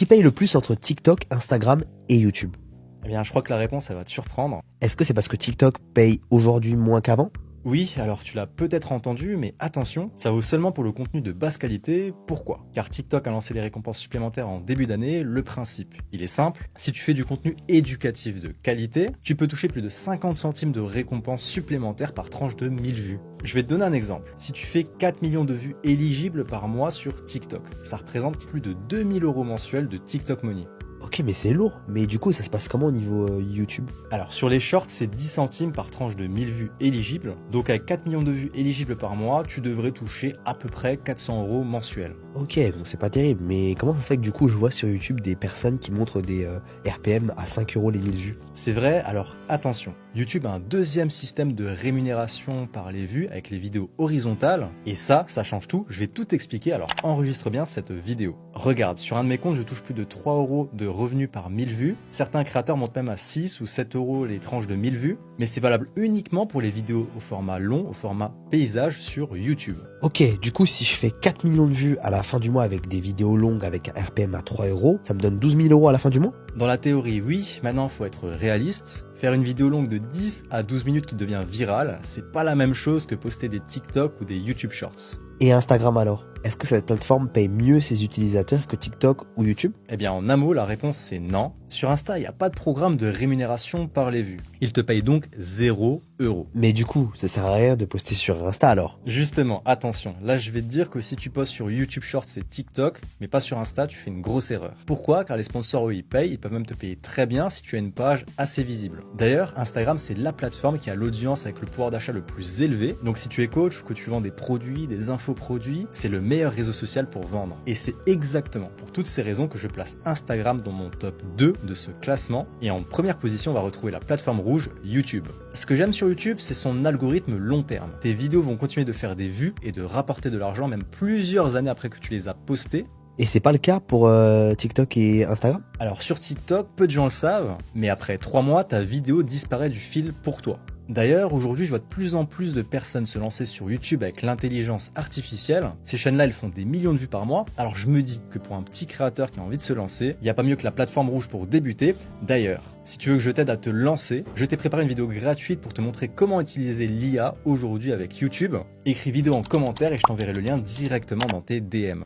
Qui paye le plus entre TikTok, Instagram et YouTube? Eh bien, je crois que la réponse, elle va te surprendre. Est-ce que c'est parce que TikTok paye aujourd'hui moins qu'avant? Oui, alors tu l'as peut-être entendu, mais attention, ça vaut seulement pour le contenu de basse qualité. Pourquoi? Car TikTok a lancé les récompenses supplémentaires en début d'année. Le principe, il est simple. Si tu fais du contenu éducatif de qualité, tu peux toucher plus de 50 centimes de récompenses supplémentaires par tranche de 1000 vues. Je vais te donner un exemple. Si tu fais 4 millions de vues éligibles par mois sur TikTok, ça représente plus de 2000 € mensuels de TikTok Money. Ok, mais c'est lourd. Mais du coup, ça se passe comment au niveau YouTube? Alors sur les shorts, c'est 10 centimes par tranche de 1000 vues éligibles. Donc avec 4 millions de vues éligibles par mois, tu devrais toucher à peu près 400 € mensuels. Ok, donc c'est pas terrible. Mais comment ça se fait que du coup, je vois sur YouTube des personnes qui montrent des RPM à 5 € les 1000 vues? C'est vrai, alors attention, YouTube a un deuxième système de rémunération par les vues avec les vidéos horizontales. Et ça change tout. Je vais tout expliquer, alors enregistre bien cette vidéo. Regarde, sur un de mes comptes, je touche plus de 3 € de revenus par 1000 vues. Certains créateurs montent même à 6 ou 7 € les tranches de 1000 vues. Mais c'est valable uniquement pour les vidéos au format long, au format paysage sur YouTube. Ok, du coup, si je fais 4 millions de vues à la fin du mois avec des vidéos longues avec un RPM à 3 €, ça me donne 12 000 € à la fin du mois? Dans la théorie, oui. Maintenant, faut être réaliste. Faire une vidéo longue de 10 à 12 minutes qui devient virale, c'est pas la même chose que poster des TikTok ou des YouTube Shorts. Et Instagram alors? Est-ce que cette plateforme paye mieux ses utilisateurs que TikTok ou YouTube? Eh bien, en un mot, la réponse c'est non. Sur Insta, il n'y a pas de programme de rémunération par les vues. Ils te payent donc 0 €. Mais du coup, ça sert à rien de poster sur Insta alors? Justement, attention, là je vais te dire que si tu postes sur YouTube Shorts et TikTok, mais pas sur Insta, tu fais une grosse erreur. Pourquoi? Car les sponsors, eux, ils payent, ils peuvent même te payer très bien si tu as une page assez visible. D'ailleurs, Instagram, c'est la plateforme qui a l'audience avec le pouvoir d'achat le plus élevé. Donc si tu es coach ou que tu vends des produits, des infoproduits, c'est le meilleur réseau social pour vendre. Et c'est exactement pour toutes ces raisons que je place Instagram dans mon top 2 de ce classement. Et en première position, on va retrouver la plateforme rouge, YouTube. Ce que j'aime sur YouTube, c'est son algorithme long terme. Tes vidéos vont continuer de faire des vues et de rapporter de l'argent même plusieurs années après que tu les as postées. Et c'est pas le cas pour TikTok et Instagram? Alors sur TikTok, peu de gens le savent, mais après 3 mois, ta vidéo disparaît du fil pour toi. D'ailleurs, aujourd'hui, je vois de plus en plus de personnes se lancer sur YouTube avec l'intelligence artificielle. Ces chaînes-là, elles font des millions de vues par mois. Alors je me dis que pour un petit créateur qui a envie de se lancer, il n'y a pas mieux que la plateforme rouge pour débuter. D'ailleurs, si tu veux que je t'aide à te lancer, je t'ai préparé une vidéo gratuite pour te montrer comment utiliser l'IA aujourd'hui avec YouTube. Écris vidéo en commentaire et je t'enverrai le lien directement dans tes DM.